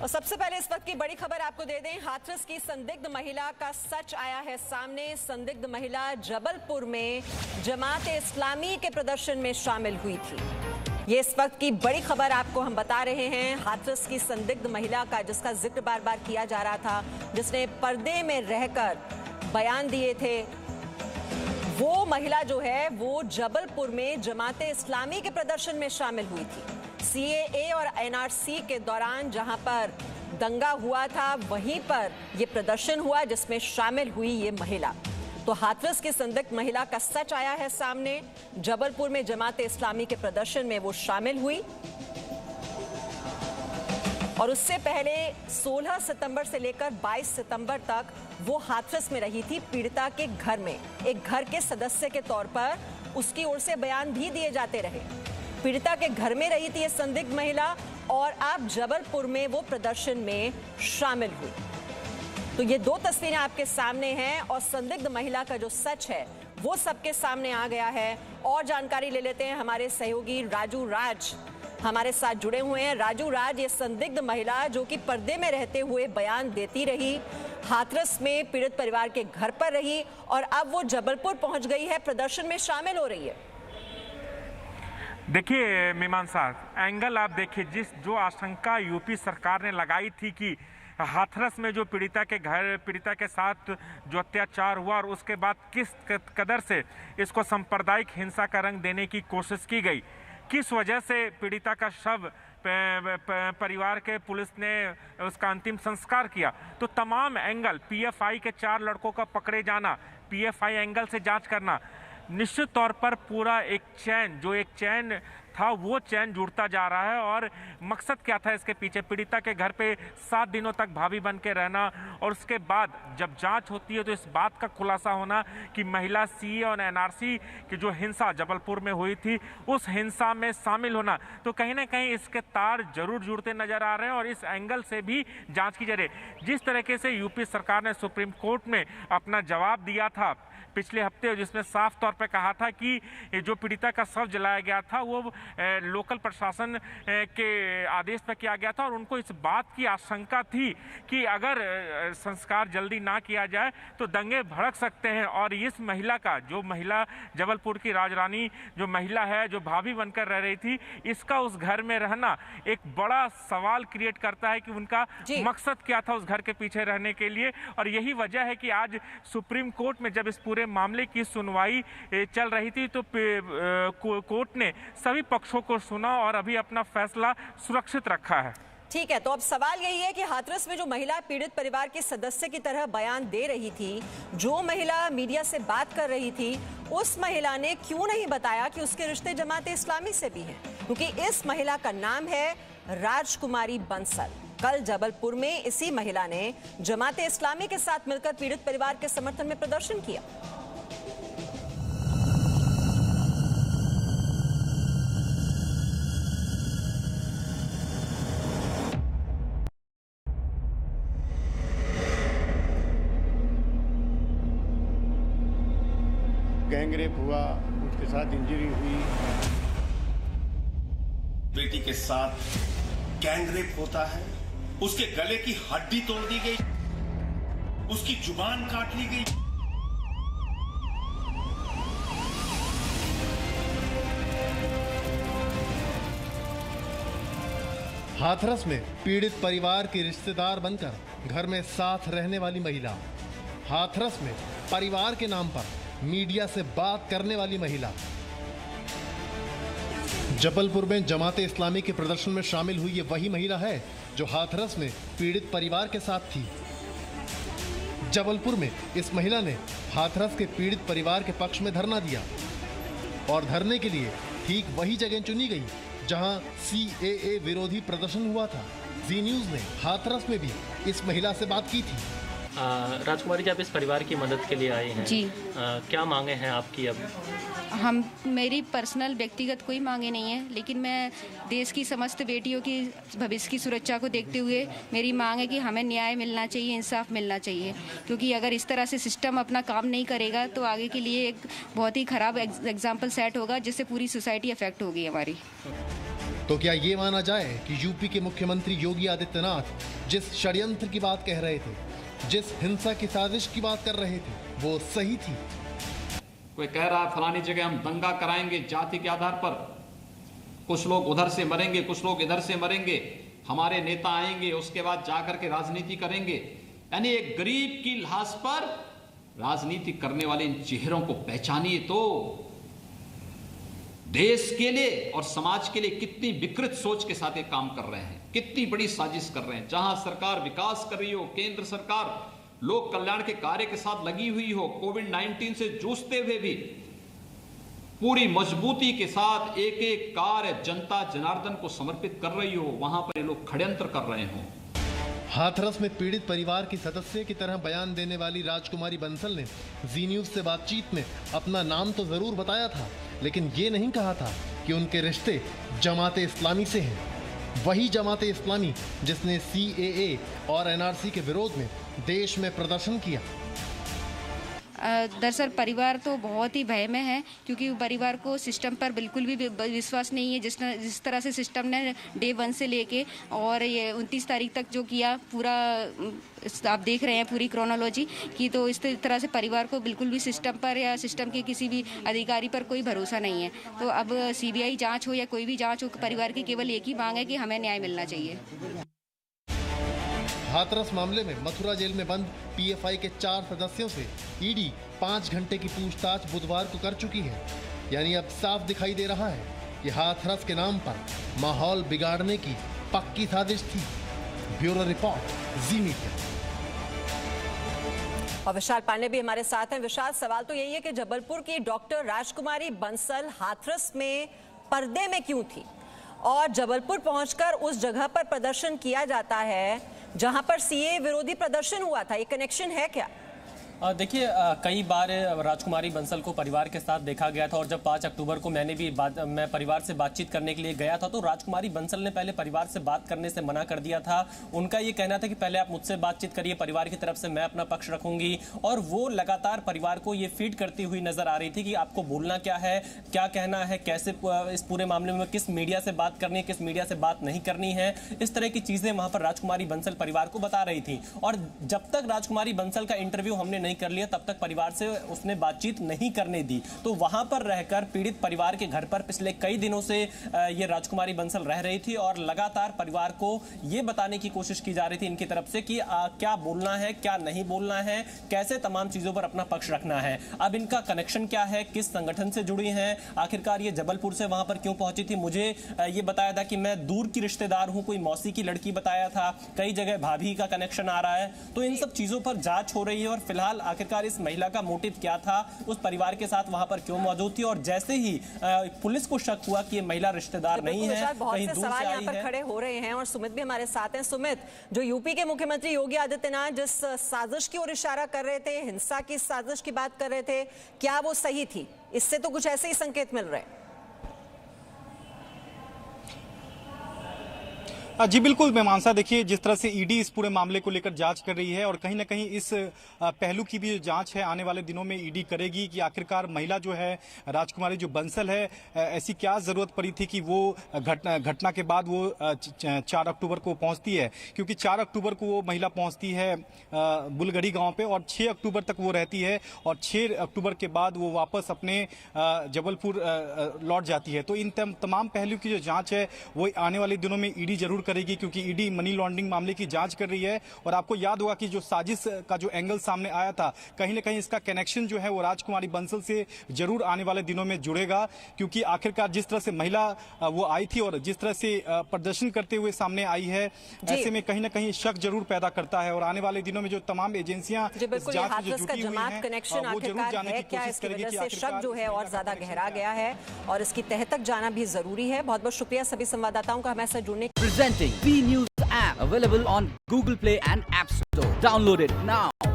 और सबसे पहले इस वक्त की बड़ी खबर आपको दे दें। हाथरस की संदिग्ध महिला का सच आया है सामने। संदिग्ध महिला जबलपुर में जमात इस्लामी के प्रदर्शन में शामिल हुई थी। ये इस वक्त की बड़ी खबर आपको हम बता रहे हैं। हाथरस की संदिग्ध महिला का, जिसका जिक्र बार बार किया जा रहा था, जिसने पर्दे में रहकर बयान दिए थे, वो महिला जो है वो जबलपुर में जमात इस्लामी के प्रदर्शन में शामिल हुई थी। सीएए और एनआरसी के दौरान जहां पर दंगा हुआ था, वहीं पर यह प्रदर्शन हुआ जिसमें शामिल हुई ये महिला। तो हाथरस की संदिग्ध महिला का सच आया है सामने। जबलपुर में जमात इस्लामी के प्रदर्शन में वो शामिल हुई और उससे पहले 16 सितंबर से लेकर 22 सितंबर तक वो हाथरस में रही थी पीड़िता के घर में। एक घर के सदस्य के तौर पर उसकी ओर से बयान भी दिए जाते रहे। पीड़िता के घर में रही थी ये संदिग्ध महिला और अब जबलपुर में वो प्रदर्शन में शामिल हुई। तो ये दो तस्वीरें आपके सामने हैं और संदिग्ध महिला का जो सच है वो सबके सामने आ गया है। और जानकारी ले लेते हैं, हमारे सहयोगी राजू राज हमारे साथ जुड़े हुए हैं। राजू राज, ये संदिग्ध महिला जो कि पर्दे में रहते हुए बयान देती रही, हाथरस में पीड़ित परिवार के घर पर रही और अब वो जबलपुर पहुंच गई है, प्रदर्शन में शामिल हो रही है। देखिए मीमांसा, एंगल आप देखिए, जो आशंका यूपी सरकार ने लगाई थी कि हाथरस में जो पीड़िता के साथ जो अत्याचार हुआ और उसके बाद किस कदर से इसको सांप्रदायिक हिंसा का रंग देने की कोशिश की गई, किस वजह से पीड़िता का शव परिवार के पुलिस ने उसका अंतिम संस्कार किया, तो तमाम एंगल, पीएफआई के 4 लड़कों का पकड़े जाना, पीएफआई एंगल से जांच करना, निश्चित तौर पर पूरा एक चैन था, वो चैन जुड़ता जा रहा है। और मकसद क्या था इसके पीछे? पीड़िता के घर पे 7 दिनों तक भाभी बन के रहना और उसके बाद जब जांच होती है तो इस बात का खुलासा होना कि महिला सीए और एनआरसी की जो हिंसा जबलपुर में हुई थी, उस हिंसा में शामिल होना। तो कहीं ना कहीं इसके तार जरूर जुड़ते नजर आ रहे हैं और इस एंगल से भी जाँच की जा रही है। जिस तरीके से यूपी सरकार ने सुप्रीम कोर्ट में अपना जवाब दिया था पिछले हफ्ते, जिसमें साफ तौर पर कहा था कि जो पीड़िता का शव जलाया गया था वो लोकल प्रशासन के आदेश पर किया गया था और उनको इस बात की आशंका थी कि अगर संस्कार जल्दी ना किया जाए तो दंगे भड़क सकते हैं। और इस महिला का, जो महिला जबलपुर की राजरानी जो महिला है, जो भाभी बनकर रह रही थी, इसका उस घर में रहना एक बड़ा सवाल क्रिएट करता है कि उनका मकसद क्या था उस घर के पीछे रहने के लिए। और यही वजह है कि आज सुप्रीम कोर्ट में जब इस पूरे मामले की सुनवाई चल रही थी तो कोर्ट ने सभी पक्षों को सुना और अभी अपना फैसला सुरक्षित रखा है। ठीक है, तो अब सवाल यही है कि हाथरस में जो महिला पीड़ित परिवार के सदस्य की तरह बयान दे रही थी, जो महिला मीडिया से बात कर रही थी, उस महिला ने क्यों नहीं बताया कि उसके रिश्ते जमात इस्लामी से भी हैं? क्योंकि इस महिला का नाम है राजकुमारी बंसल। कल जबलपुर में इसी महिला ने जमात इस्लामी के साथ मिलकर पीड़ित परिवार के समर्थन में प्रदर्शन किया। गैंगरेप हुआ, उसके साथ इंजरी हुई। बेटी के साथ गैंगरेप होता है, उसके गले की हड्डी तोड़ दी गई, उसकी जुबान काट ली गई। हाथरस में पीड़ित परिवार के रिश्तेदार बनकर घर में साथ रहने वाली महिला, हाथरस में परिवार के नाम पर मीडिया से बात करने वाली महिला, जबलपुर में जमाते इस्लामी के प्रदर्शन में शामिल हुई ये वही महिला है जो हाथरस में पीड़ित परिवार के साथ थी। जबलपुर में इस महिला ने हाथरस के पीड़ित परिवार के पक्ष में धरना दिया और धरने के लिए ठीक वही जगह चुनी गई जहां सीएए विरोधी प्रदर्शन हुआ था। जी न्यूज ने हाथरस में भी इस महिला से बात की थी। राजकुमारी जी, आप इस परिवार की मदद के लिए आए हैं जी। क्या मांगे हैं आपकी? अब मेरी पर्सनल व्यक्तिगत कोई मांगे नहीं है, लेकिन मैं देश की समस्त बेटियों की भविष्य की सुरक्षा को देखते हुए मेरी मांग है कि हमें न्याय मिलना चाहिए, इंसाफ मिलना चाहिए। क्योंकि अगर इस तरह से सिस्टम अपना काम नहीं करेगा तो आगे के लिए एक बहुत ही ख़राब एग्जाम्पल सेट होगा, जिससे पूरी सोसाइटी अफेक्ट होगी हमारी। तो क्या ये माना जाए कि यूपी के मुख्यमंत्री योगी आदित्यनाथ जिस षड्यंत्र की बात कह रहे थे, जिस हिंसा की साजिश की बात कर रहे थे, वो सही थी? कोई कह रहा है फलानी जगह हम दंगा कराएंगे जाति के आधार पर, कुछ लोग उधर से मरेंगे, कुछ लोग इधर से मरेंगे, हमारे नेता आएंगे उसके बाद जाकर के राजनीति करेंगे। यानी एक गरीब की लाश पर राजनीति करने वाले इन चेहरों को पहचानिए तो देश के लिए और समाज के लिए कितनी विकृत सोच के साथ ये काम कर रहे हैं, कितनी बड़ी साजिश कर रहे हैं। जहां सरकार विकास कर रही हो, केंद्र सरकार लोक कल्याण के कार्य के साथ लगी हुई हो, कोविड-19 से जूझते हुए भी पूरी मजबूती के साथ एक एक कार्य जनता जनार्दन को समर्पित कर रही हो, वहां पर ये लोग षड्यंत्र कर रहे हो। हाथरस में पीड़ित परिवार की सदस्य की तरह बयान देने वाली राजकुमारी बंसल ने जी न्यूज से बातचीत में अपना नाम तो जरूर बताया था, लेकिन ये नहीं कहा था कि उनके रिश्ते जमाते इस्लामी से हैं। वही जमाते इस्लामी जिसने CAA और NRC के विरोध में देश में प्रदर्शन किया। दरअसल परिवार तो बहुत ही भय में है, क्योंकि परिवार को सिस्टम पर बिल्कुल भी विश्वास नहीं है। जिस तरह से सिस्टम ने डे 1 से लेके और ये 29 तारीख तक जो किया, पूरा आप देख रहे हैं पूरी क्रोनोलॉजी की, तो इस तरह से परिवार को बिल्कुल भी सिस्टम पर या सिस्टम के किसी भी अधिकारी पर कोई भरोसा नहीं है। तो अब CBI जांच हो या कोई भी जांच हो, परिवार की केवल एक ही मांग है कि हमें न्याय मिलना चाहिए। हाथरस मामले में मथुरा जेल में बंद PFI के 4 सदस्यों से ED 5 घंटे की पूछताछ बुधवार को कर चुकी है। यानी अब साफ दिखाई दे रहा है कि हाथरस के नाम पर माहौल बिगाड़ने की पक्की साजिश थी। ब्यूरो रिपोर्ट, जी मीडिया। और विशाल पांडे भी हमारे साथ हैं। विशाल, सवाल तो यही है कि जबलपुर की डॉक्टर राजकुमारी बंसल हाथरस में पर्दे में क्यों थी, और जबलपुर पहुंचकर उस जगह पर प्रदर्शन किया जाता है जहां पर CAA विरोधी प्रदर्शन हुआ था। ये कनेक्शन है क्या? देखिए, कई बार राजकुमारी बंसल को परिवार के साथ देखा गया था, और जब 5 अक्टूबर को मैं परिवार से बातचीत करने के लिए गया था, तो राजकुमारी बंसल ने पहले परिवार से बात करने से मना कर दिया था। उनका ये कहना था कि पहले आप मुझसे बातचीत करिए, परिवार की तरफ से मैं अपना पक्ष रखूंगी। और वो लगातार परिवार को ये फीड करती हुई नजर आ रही थी कि आपको बोलना क्या है, क्या कहना है, कैसे इस पूरे मामले में किस मीडिया से बात करनी है, किस मीडिया से बात नहीं करनी है। इस तरह की चीजें वहां पर राजकुमारी बंसल परिवार को बता रही थी। और जब तक राजकुमारी बंसल का इंटरव्यू हमने नहीं कर लिया, तब तक परिवार से उसने बातचीत नहीं करने दी। तो वहां पर रहकर पीड़ित परिवार के घर पर पिछले कई दिनों से ये राजकुमारी बंसल रह रही थी, और लगातार परिवार को ये बताने की कोशिश की जा रही थी इनकी तरफ से कि क्या बोलना है, क्या नहीं बोलना है, कैसे तमाम चीजों पर अपना पक्ष रखना है। अब इनका कनेक्शन क्या है, किस संगठन से जुड़ी हैं, आखिरकार ये जबलपुर से वहां पर क्यों पहुंची थी। मुझे ये बताया था कि मैं दूर की रिश्तेदार हूं, कोई मौसी की लड़की बताया था, कई जगह भाभी का कनेक्शन आ रहा है। तो इन सब चीजों पर जांच हो रही है, और फिलहाल आखिरकार इस महिला का मोटिव क्या था, उस परिवार के साथ वहां पर क्यों मौजूद थी। और जैसे ही पुलिस को शक हुआ कि ये महिला रिश्तेदार नहीं है, कहीं दूर से आई है। खड़े हो रहे हैं, और सुमित भी हमारे साथ हैं। सुमित, जो यूपी के मुख्यमंत्री योगी आदित्यनाथ जिस साजिश की ओर इशारा कर रहे थे, हिंसा की साजिश की बात कर रहे थे, क्या वो सही थी? इससे तो कुछ ऐसे ही संकेत मिल रहे हैं। जी बिल्कुल मीमांसा, देखिए जिस तरह से ईडी इस पूरे मामले को लेकर जांच कर रही है, और कहीं ना कहीं इस पहलू की भी जांच है आने वाले दिनों में ईडी करेगी कि आखिरकार महिला जो है राजकुमारी जो बंसल है, ऐसी क्या जरूरत पड़ी थी कि वो घटना के बाद वो 4 अक्टूबर को पहुंचती है। क्योंकि 4 अक्टूबर को वो महिला पहुंचती है बुलगड़ी गांव पे, और 6 अक्टूबर तक वो रहती है, और 6 अक्टूबर के बाद वो वापस अपने जबलपुर लौट जाती है। तो इन तमाम पहलू की जो जाँच है वो आने वाले दिनों में ईडी जरूर करेगी, क्योंकि ईडी मनी लॉन्ड्रिंग मामले की जांच कर रही है। और आपको याद होगा कि जो साजिश का जो एंगल सामने आया था, कहीं ना कहीं इसका कनेक्शन जो है वो राजकुमारी बंसल से जरूर आने वाले दिनों में जुड़ेगा। क्योंकि आखिरकार जिस तरह से महिला वो आई थी और जिस तरह से प्रदर्शन करते हुए सामने आई है, ऐसे में कहीं ना कहीं शक जरूर पैदा करता है। और आने वाले दिनों में जो तमाम एजेंसियां इस जांच में जो जुटी हुई हैं, वो जरूर जाने की कोशिश करेगी कि शक जो है और ज्यादा गहरा गया है, और इसकी तह तक जाना भी जरूरी है। बहुत बहुत शुक्रिया सभी संवाददाताओं का हमारे साथ जुड़ने। Presenting B News app available on Google Play and App Store. Download it now.